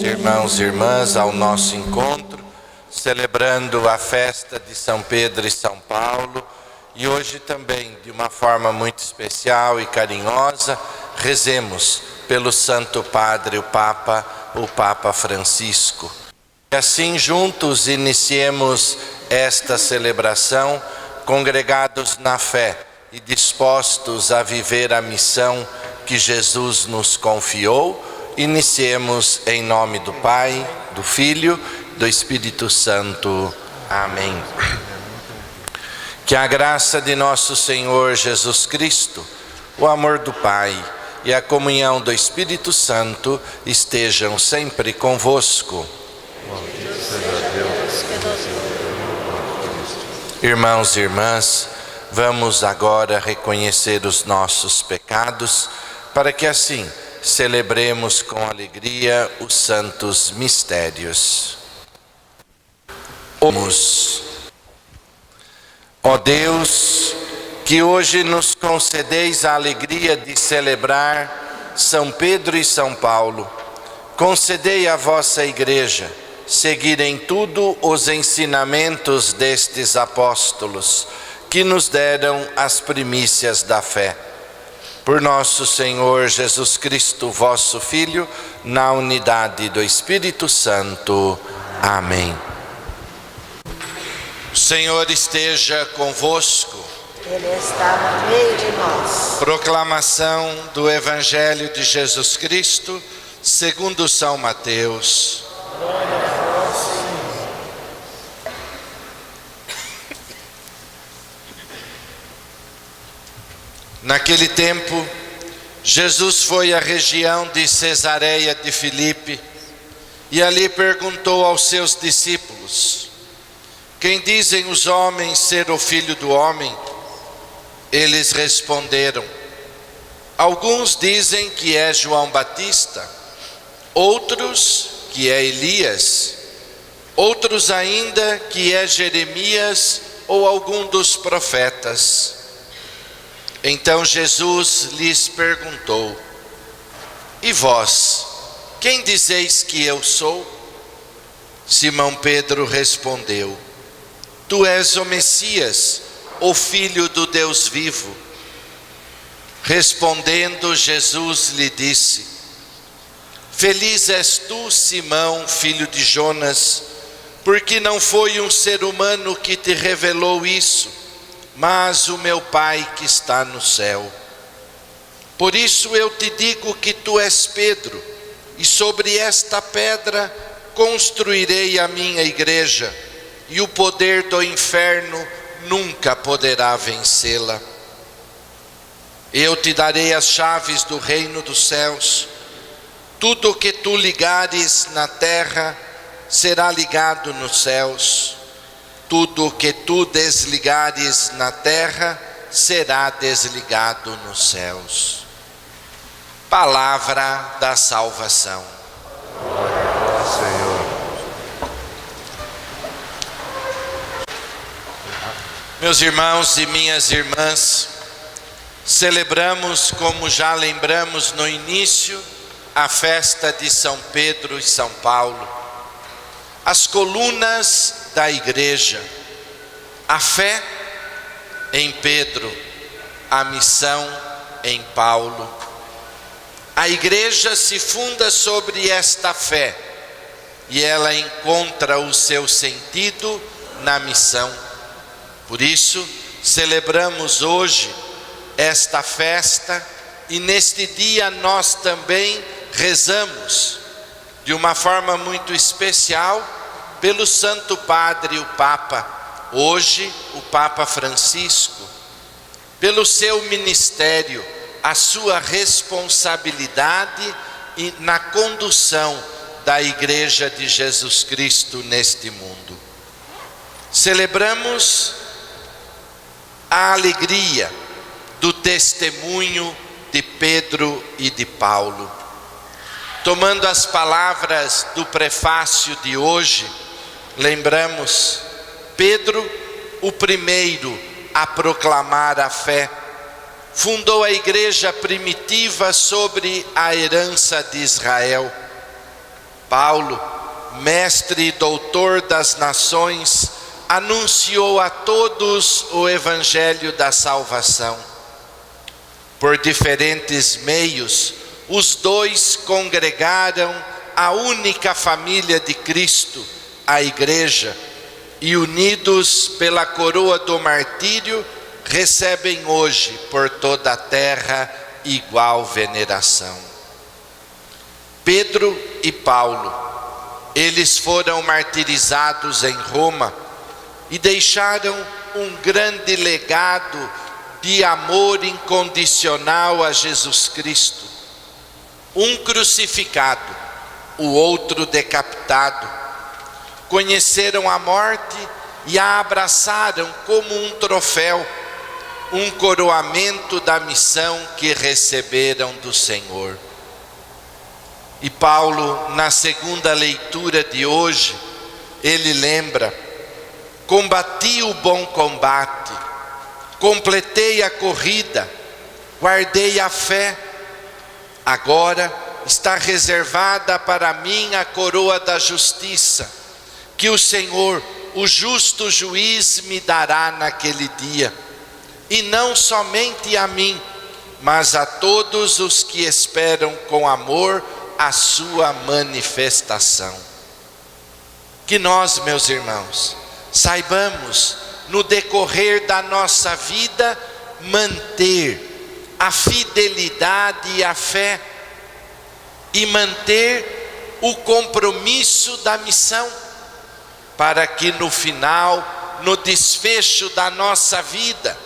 Irmãos e irmãs, ao nosso encontro, celebrando a festa de São Pedro e São Paulo, e hoje também, de uma forma muito especial e carinhosa, rezemos pelo Santo Padre, o Papa Francisco. E assim, juntos, iniciemos esta celebração, congregados na fé e dispostos a viver a missão que Jesus nos confiou. Iniciemos em nome do Pai, do Filho, do Espírito Santo. Amém. Que a graça de nosso Senhor Jesus Cristo, o amor do Pai e a comunhão do Espírito Santo estejam sempre convosco. Irmãos e irmãs, vamos agora reconhecer os nossos pecados, para que assim celebremos com alegria os santos mistérios. Oremos. Ó Deus, que hoje nos concedeis a alegria de celebrar São Pedro e São Paulo, concedei à vossa Igreja seguir em tudo os ensinamentos destes apóstolos, que nos deram as primícias da fé. Por nosso Senhor Jesus Cristo, vosso Filho, na unidade do Espírito Santo. Amém. O Senhor esteja convosco. Ele está no meio de nós. Proclamação do Evangelho de Jesus Cristo, segundo São Mateus. Glória a vós, Senhor. Naquele tempo, Jesus foi à região de Cesareia de Filipe e ali perguntou aos seus discípulos: quem dizem os homens ser o Filho do Homem? Eles responderam: alguns dizem que é João Batista, outros que é Elias, outros ainda que é Jeremias ou algum dos profetas. Então Jesus lhes perguntou: e vós, quem dizeis que eu sou? Simão Pedro respondeu: tu és o Messias, o Filho do Deus vivo. Respondendo, Jesus lhe disse: feliz és tu, Simão, filho de Jonas, porque não foi um ser humano que te revelou isso, mas o meu Pai que está no céu. Por isso eu te digo que tu és Pedro, e sobre esta pedra construirei a minha igreja, e o poder do inferno nunca poderá vencê-la. Eu te darei as chaves do reino dos céus. Tudo o que tu ligares na terra será ligado nos céus. Tudo o que tu desligares na terra será desligado nos céus. Palavra da salvação. Glória ao Senhor. Meus irmãos e minhas irmãs, celebramos, como já lembramos no início, a festa de São Pedro e São Paulo, as colunas da igreja, a fé em Pedro, a missão em Paulo. A igreja se funda sobre esta fé e ela encontra o seu sentido na missão. Por isso, celebramos hoje esta festa e neste dia nós também rezamos de uma forma muito especial pelo Santo Padre, o Papa, hoje o Papa Francisco, pelo seu ministério, a sua responsabilidade na condução da Igreja de Jesus Cristo neste mundo. Celebramos a alegria do testemunho de Pedro e de Paulo. Tomando as palavras do prefácio de hoje, lembramos Pedro, o primeiro a proclamar a fé, fundou a igreja primitiva sobre a herança de Israel. Paulo, mestre e doutor das nações, anunciou a todos o evangelho da salvação. Por diferentes meios, os dois congregaram a única família de Cristo, a igreja, e unidos pela coroa do martírio, recebem hoje por toda a terra igual veneração. Pedro e Paulo, eles foram martirizados em Roma e deixaram um grande legado de amor incondicional a Jesus Cristo. Um crucificado, o outro decapitado. Conheceram a morte e a abraçaram como um troféu, um coroamento da missão que receberam do Senhor. E Paulo, na segunda leitura de hoje, ele lembra: combati o bom combate, completei a corrida, guardei a fé. Agora está reservada para mim a coroa da justiça, que o Senhor, o justo juiz, me dará naquele dia. E não somente a mim, mas a todos os que esperam com amor a sua manifestação. Que nós, meus irmãos, saibamos no decorrer da nossa vida manter a fidelidade e a fé e manter o compromisso da missão, para que no final, no desfecho da nossa vida,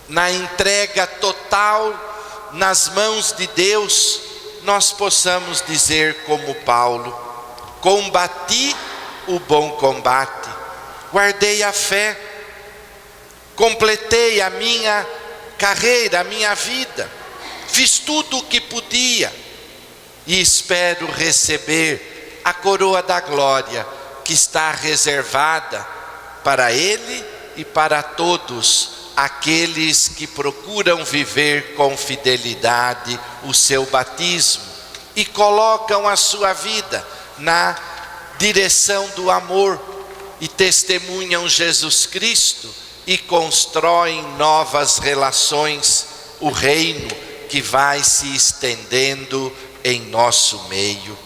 na entrega total nas mãos de Deus, nós possamos dizer como Paulo: combati o bom combate, guardei a fé, completei a minha carreira, a minha vida, fiz tudo o que podia e espero receber a coroa da glória que está reservada para Ele e para todos aqueles que procuram viver com fidelidade o seu batismo e colocam a sua vida na direção do amor e testemunham Jesus Cristo e constroem novas relações, o reino que vai se estendendo em nosso meio.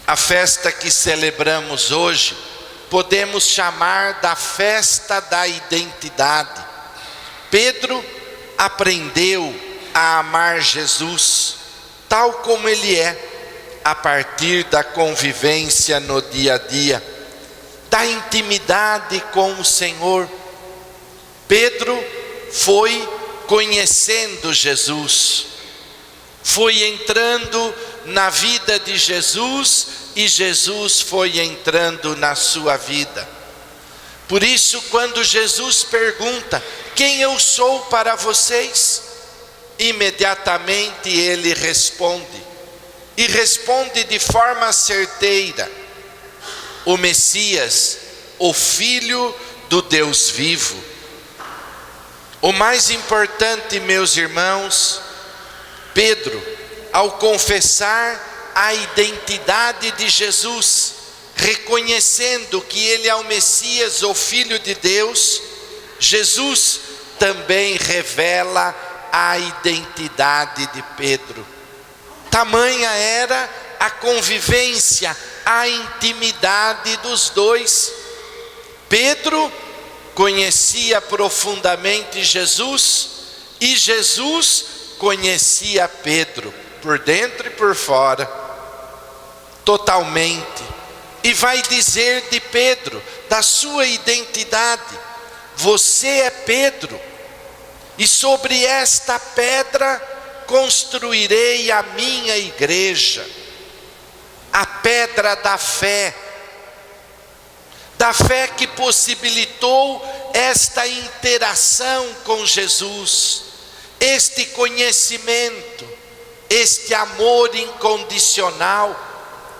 A festa que celebramos hoje, podemos chamar da festa da identidade. Pedro aprendeu a amar Jesus, tal como Ele é, a partir da convivência no dia a dia, da intimidade com o Senhor. Pedro foi conhecendo Jesus, foi entrando na vida de Jesus e Jesus foi entrando na sua vida. Por isso, quando Jesus pergunta: quem eu sou para vocês? Imediatamente ele responde, e responde de forma certeira: o Messias, o Filho do Deus vivo. O mais importante, meus irmãos, Pedro, ao confessar a identidade de Jesus, reconhecendo que Ele é o Messias, o Filho de Deus, Jesus também revela a identidade de Pedro. Tamanha era a convivência, a intimidade dos dois. Pedro conhecia profundamente Jesus e Jesus conhecia Pedro por dentro e por fora, totalmente. E vai dizer de Pedro, da sua identidade: você é Pedro, e sobre esta pedra construirei a minha igreja, a pedra da fé, da fé que possibilitou esta interação com Jesus, este conhecimento, este amor incondicional,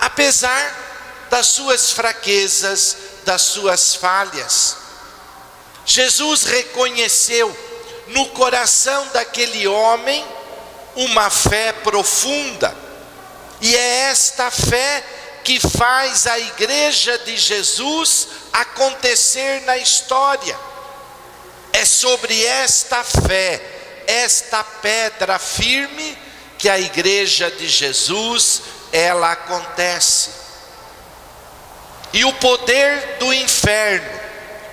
apesar das suas fraquezas, das suas falhas. Jesus reconheceu no coração daquele homem uma fé profunda, e é esta fé que faz a igreja de Jesus acontecer na história. É sobre esta fé, esta pedra firme, que a igreja de Jesus, ela acontece. E o poder do inferno,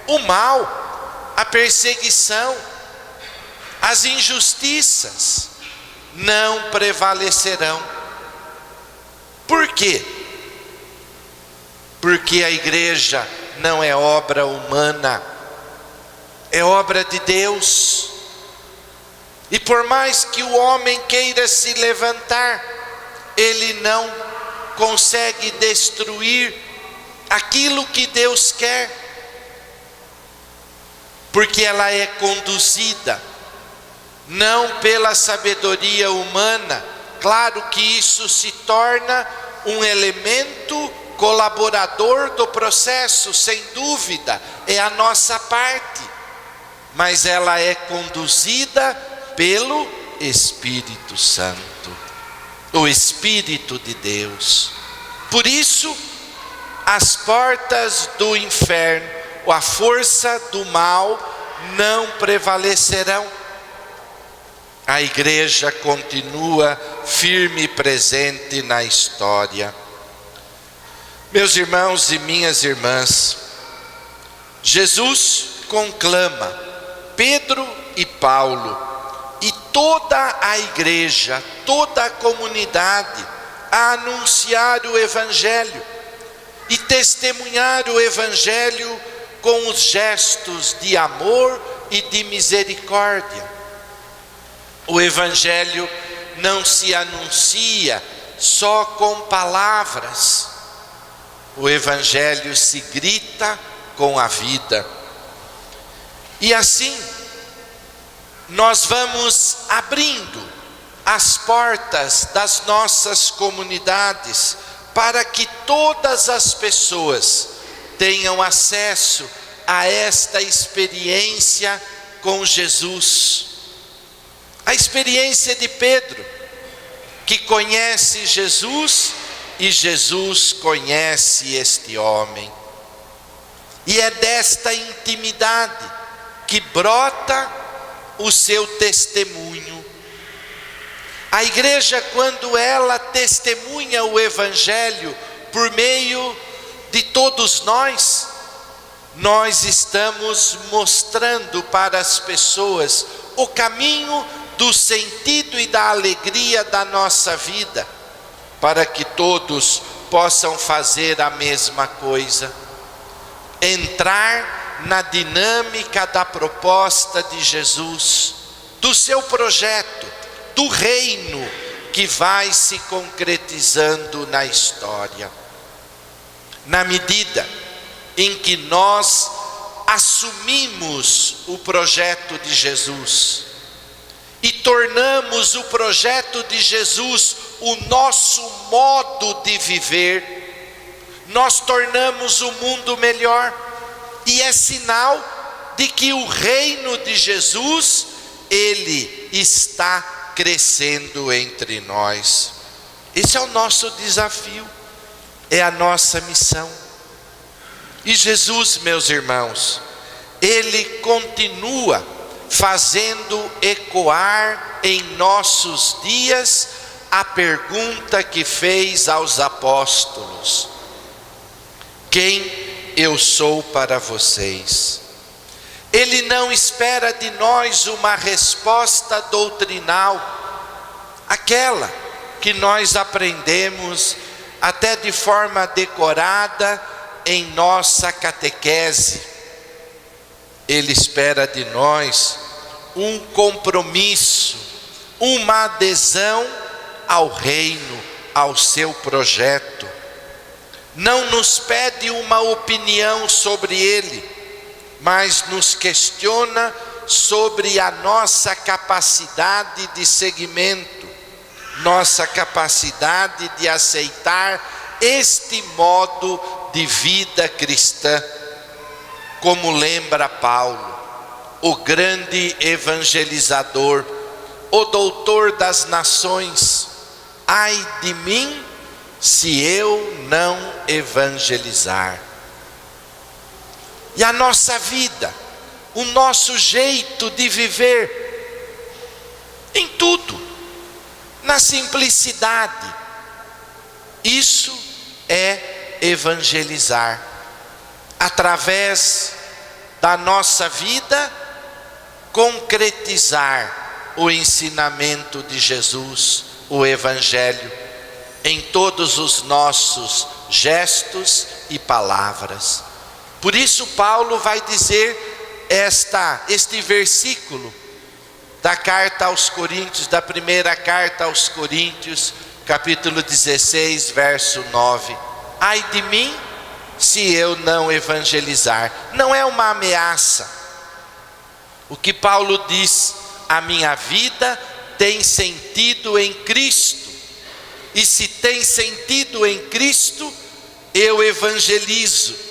o mal, a perseguição, as injustiças, não prevalecerão. Por quê? Porque a igreja não é obra humana, é obra de Deus. E por mais que o homem queira se levantar, ele não consegue destruir aquilo que Deus quer, porque ela é conduzida não pela sabedoria humana. Claro que isso se torna um elemento colaborador do processo, sem dúvida, é a nossa parte, mas ela é conduzida pelo Espírito Santo, o Espírito de Deus. Por isso, as portas do inferno, a força do mal, não prevalecerão. A igreja continua firme e presente na história. Meus irmãos e minhas irmãs, Jesus conclama Pedro e Paulo e toda a igreja, toda a comunidade a anunciar o Evangelho e testemunhar o Evangelho com os gestos de amor e de misericórdia. O Evangelho não se anuncia só com palavras, o Evangelho se grita com a vida. E assim, nós vamos abrindo as portas das nossas comunidades para que todas as pessoas tenham acesso a esta experiência com Jesus. A experiência de Pedro, que conhece Jesus e Jesus conhece este homem. E é desta intimidade que brota o seu testemunho. A igreja, quando ela testemunha o Evangelho por meio de todos nós estamos mostrando para as pessoas o caminho do sentido e da alegria da nossa vida, para que todos possam fazer a mesma coisa, entrar na dinâmica da proposta de Jesus, do seu projeto, do reino que vai se concretizando na história. Na medida em que nós assumimos o projeto de Jesus e tornamos o projeto de Jesus o nosso modo de viver, nós tornamos o mundo melhor, e é sinal de que o reino de Jesus, ele está crescendo entre nós. Esse é o nosso desafio, é a nossa missão. E Jesus, meus irmãos, ele continua fazendo ecoar em nossos dias a pergunta que fez aos apóstolos: quem eu sou para vocês? Ele não espera de nós uma resposta doutrinal, aquela que nós aprendemos até de forma decorada em nossa catequese. Ele espera de nós um compromisso, uma adesão ao reino, ao seu projeto. não nos pede uma opinião sobre ele, mas nos questiona sobre a nossa capacidade de seguimento, nossa capacidade de aceitar este modo de vida cristã. Como lembra Paulo, o grande evangelizador, o doutor das nações: ai de mim se eu não evangelizar. E a nossa vida, o nosso jeito de viver, em tudo, na simplicidade, isso é evangelizar. Através da nossa vida, concretizar o ensinamento de Jesus, o Evangelho, em todos os nossos gestos e palavras. Por isso Paulo vai dizer este versículo da carta aos Coríntios, da primeira carta aos Coríntios, capítulo 16, verso 9: ai de mim se eu não evangelizar. Não é uma ameaça. O que Paulo diz: a minha vida tem sentido em Cristo, e se tem sentido em Cristo, eu evangelizo.